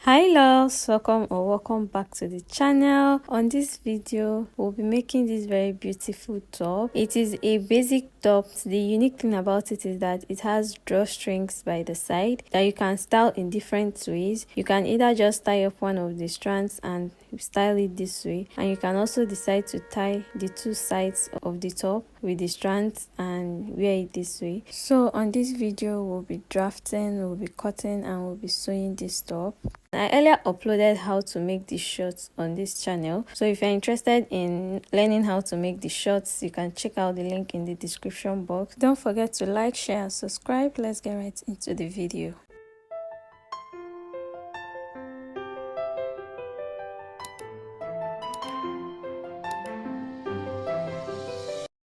Hi loves, welcome back to the channel. On this video we'll be making this very beautiful top. It is a basic top. The unique thing about it is that it has drawstrings by the side that you can style in different ways. You can either just tie up one of the strands and style it this way, and you can also decide to tie the two sides of the top with the strands and wear it this way. So on this video we'll be drafting, we'll be cutting, and we'll be sewing this top. I earlier uploaded how to make the shorts on this channel, so if you're interested in learning how to make the shorts, you can check out the link in the description box. Don't forget to like, share and subscribe. Let's get right into the video.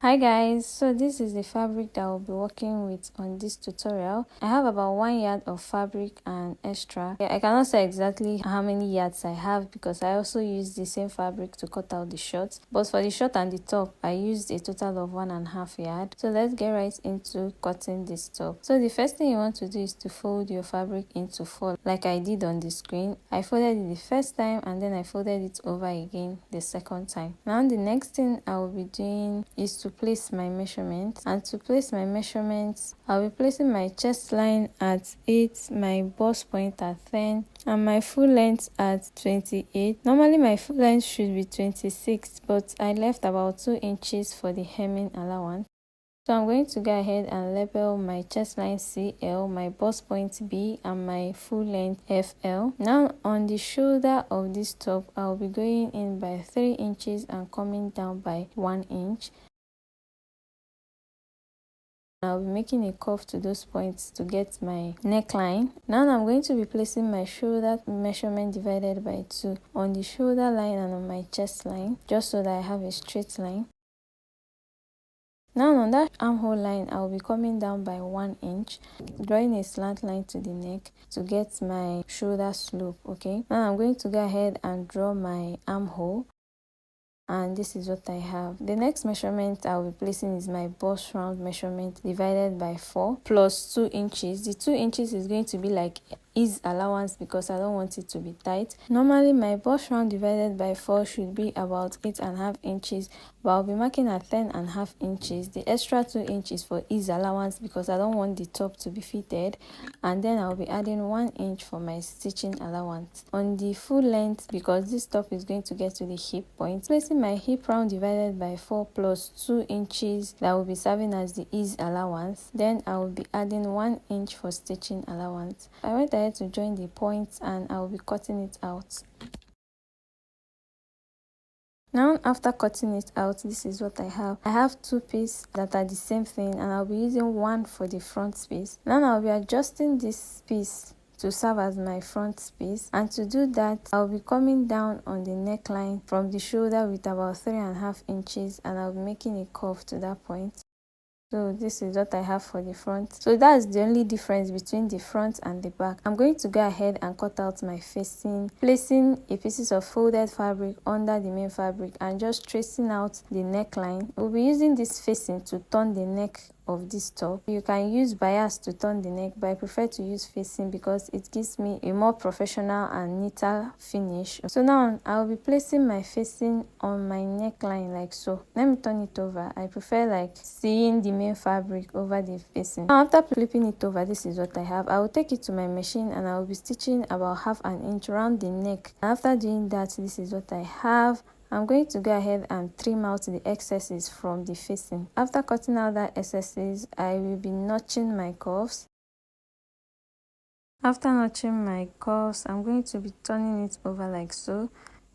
Hi guys, so this is the fabric that I'll be working with on this tutorial. I have about 1 yard of fabric and extra. I cannot say exactly how many yards I have because I also used the same fabric to cut out the shorts, but for the short and the top I used a total of 1.5 yard. So let's get right into cutting this top. So the first thing you want to do is to fold your fabric into 4 like I did on the screen. I folded it the first time and then I folded it over again the second time. Now the next thing I will be doing is to place my measurements, and to place my measurements I'll be placing my chest line at 8, my bust point at 10, and my full length at 28. Normally my full length should be 26, but I left about 2 inches for the hemming allowance. So I'm going to go ahead and label my chest line CL, my bust point B, and my full length FL. Now on the shoulder of this top I'll be going in by 3 inches and coming down by 1 inch. I'll be making a curve to those points to get my neckline. Now I'm going to be placing my shoulder measurement divided by 2 on the shoulder line and on my chest line, just so that I have a straight line. Now on that armhole line I'll be coming down by 1 inch, drawing a slant line to the neck to get my shoulder slope. Okay, now I'm going to go ahead and draw my armhole, and this is what I have. The next measurement I'll be placing is my bust round measurement divided by 4 plus 2 inches. The 2 inches is going to be like ease allowance because I don't want it to be tight. Normally my bust round divided by 4 should be about 8.5 inches, but I'll be marking at 10.5 inches. The extra 2 inches for ease allowance because I don't want the top to be fitted, and then I'll be adding 1 inch for my stitching allowance. On the full length, because this top is going to get to the hip point, placing my hip round divided by 4 plus 2 inches that will be serving as the ease allowance. Then I will be adding 1 inch for stitching allowance. I went ahead to join the points and I will be cutting it out. Now after cutting it out, this is what I have. I have 2 pieces that are the same thing, and I'll be using one for the front piece. Now I'll be adjusting this piece to serve as my front piece, and to do that I'll be coming down on the neckline from the shoulder with about 3.5 inches, and I'll be making a curve to that point. So this is what I have for the front. So that's the only difference between the front and the back. I'm going to go ahead and cut out my facing, placing a pieces of folded fabric under the main fabric and just tracing out the neckline. We'll be using this facing to turn the neck of this top. You can use bias to turn the neck, but I prefer to use facing because it gives me a more professional and neater finish. So now I'll be placing my facing on my neckline like so. Let me turn it over. I prefer like seeing the main fabric over the facing. Now after flipping it over, this is what I have. I will take it to my machine and I will be stitching about 1/2 inch around the neck. After doing that, this is what I have. I'm going to go ahead and trim out the excesses from the facing. After cutting out that excesses, I will be notching my curves. After notching my curves, I'm going to be turning it over like so.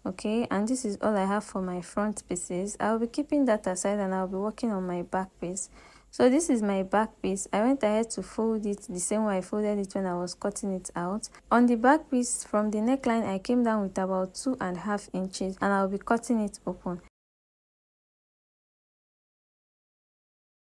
Okay, and this is all I have for my front pieces. I'll be keeping that aside and I'll be working on my back piece. So this is my back piece. I went ahead to fold it the same way I folded it when I was cutting it out. On the back piece, from the neckline, I came down with about 2.5 inches and I'll be cutting it open.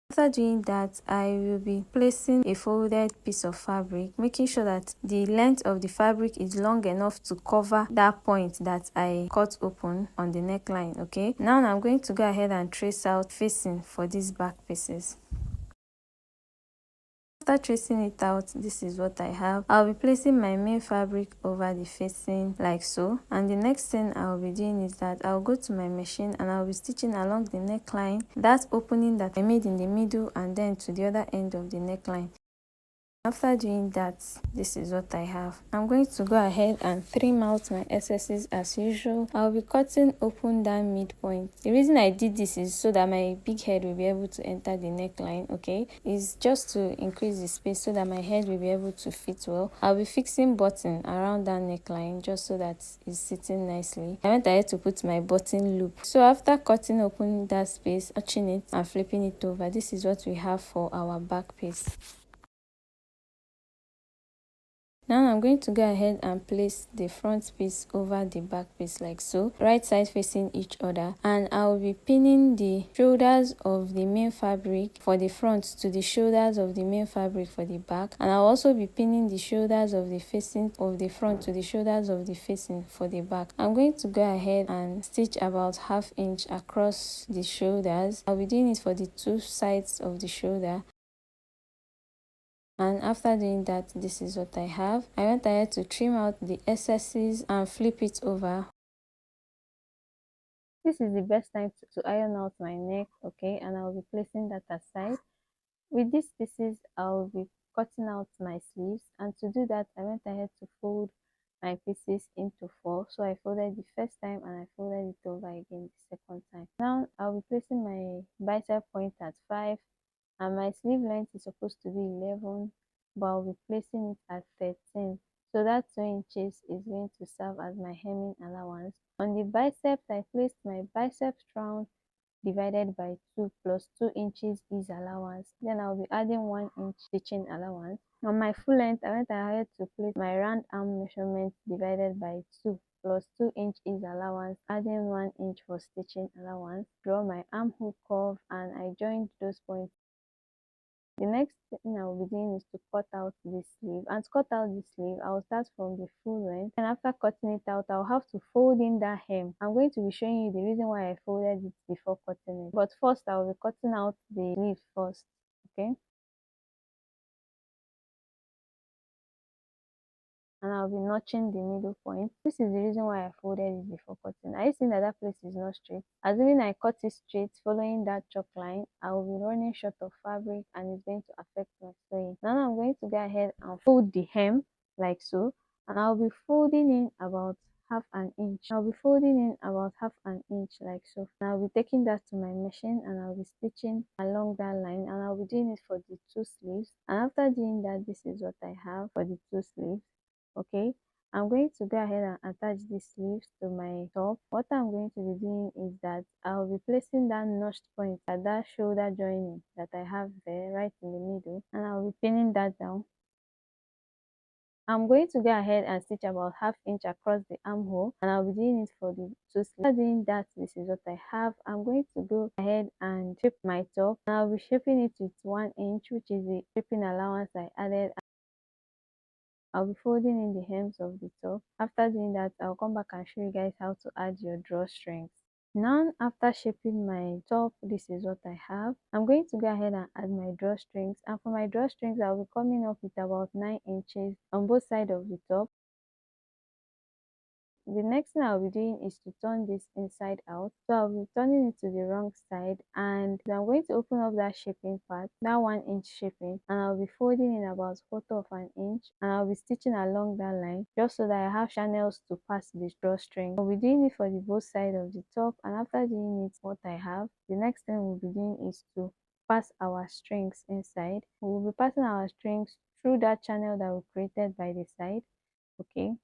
After doing that, I will be placing a folded piece of fabric, making sure that the length of the fabric is long enough to cover that point that I cut open on the neckline. Okay, now I'm going to go ahead and trace out facing for these back pieces. After tracing it out, this is what I have. I'll be placing my main fabric over the facing like so, and the next thing I'll be doing is that I'll go to my machine and I'll be stitching along the neckline, that opening that I made in the middle, and then to the other end of the neckline. After doing that, this is what I have. I'm going to go ahead and trim out my excesses as usual. I'll be cutting open that midpoint. The reason I did this is so that my big head will be able to enter the neckline, okay? It's just to increase the space so that my head will be able to fit well. I'll be fixing button around that neckline just so that it's sitting nicely. I went ahead to put my button loop. So after cutting open that space, notching it and flipping it over, this is what we have for our back piece. Now I'm going to go ahead and place the front piece over the back piece like so, right side facing each other, and I'll be pinning the shoulders of the main fabric for the front to the shoulders of the main fabric for the back, and I'll also be pinning the shoulders of the facing of the front to the shoulders of the facing for the back. I'm going to go ahead and stitch about ½ inch across the shoulders. I'll be doing it for the two sides of the shoulder. And after doing that, this is what I have. I went ahead to trim out the excesses and flip it over. This is the best time to iron out my neck, okay, and I'll be placing that aside. With these pieces, I'll be cutting out my sleeves, and to do that, I went ahead to fold my pieces into 4. So I folded the first time and I folded it over again the second time. Now I'll be placing my bicep point at 5, and my sleeve length is supposed to be 11, but I'll be placing it at 13. So that 2 inches is going to serve as my hemming allowance. On the bicep, I placed my bicep round divided by 2 plus 2 inches is allowance. Then I'll be adding 1 inch stitching allowance. On my full length, I went ahead to place my round arm measurement divided by 2 plus 2 inch is allowance, adding 1 inch for stitching allowance. Draw my armhole curve and I joined those points. The next thing I will be doing is to cut out this sleeve, and to cut out this sleeve I will start from the full length, and after cutting it out I'll have to fold in that hem. I'm going to be showing you the reason why I folded it before cutting it, but first I will be cutting out the sleeve first, okay? And I'll be notching the middle point. This is the reason why I folded it before cutting. Are you seeing that that place is not straight? Assuming I cut it straight following that chalk line, I will be running short of fabric and it's going to affect my sewing. Now I'm going to go ahead and fold the hem like so, and I'll be folding in about half an inch. I'll be folding in about half an inch like so. And I'll be taking that to my machine and I'll be stitching along that line, and I'll be doing it for the 2 sleeves. And after doing that, this is what I have for the 2 sleeves. Okay, I'm going to go ahead and attach these sleeves to my top. What I'm going to be doing is that I'll be placing that notched point at that shoulder joining that I have there right in the middle, and I'll be pinning that down. I'm going to go ahead and stitch about ½ inch across the armhole, and I'll be doing it for the 2 sleeves. After doing that, this is what I have. I'm going to go ahead and shape my top, and I'll be shaping it with 1 inch, which is the shaping allowance I added. I'll be folding in the hems of the top. After doing that, I'll come back and show you guys how to add your drawstrings. Now, after shaping my top, this is what I have. I'm going to go ahead and add my drawstrings. And for my drawstrings, I'll be coming up with about 9 inches on both sides of the top. The next thing I'll be doing is to turn this inside out. So I'll be turning it to the wrong side, and I'm going to open up that shaping part, that 1 inch shaping, and I'll be folding in about 1/4 of an inch, and I'll be stitching along that line just so that I have channels to pass this drawstring. I'll be doing it for the both sides of the top, and after doing it what I have, the next thing we'll be doing is to pass our strings inside. We'll be passing our strings through that channel that we created by the side, okay?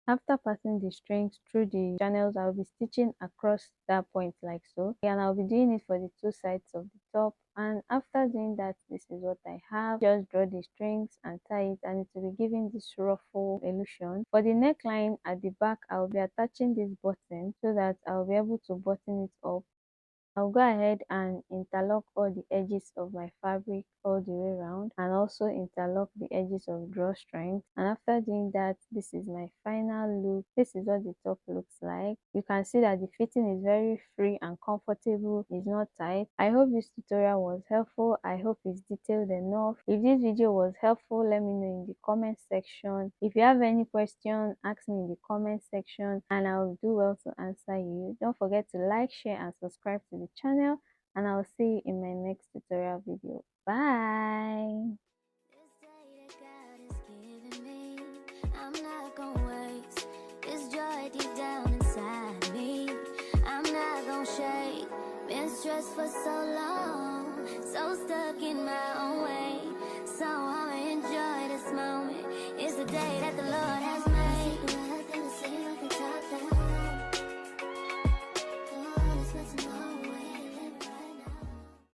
After passing the strings through the channels, I'll be stitching across that point like so, and I'll be doing it for the 2 sides of the top. And after doing that, this is what I have. Just draw the strings and tie it, and it will be giving this ruffle illusion. For the neckline at the back, I'll be attaching this button so that I'll be able to button it up. I'll go ahead and interlock all the edges of my fabric all the way around, and also interlock the edges of drawstrings. And after doing that, this is my final look. This is what the top looks like. You can see that the fitting is very free and comfortable. It's not tight. I hope this tutorial was helpful. I hope it's detailed enough. If this video was helpful, let me know in the comment section. If you have any question, ask me in the comment section and I'll do well to answer you. Don't forget to like, share and subscribe to the channel, and I'll see you in my next tutorial video. Bye. I'm not gonna waste this joy deep down inside me. I'm not gonna shake. Been stressed for so long, so stuck in my own way.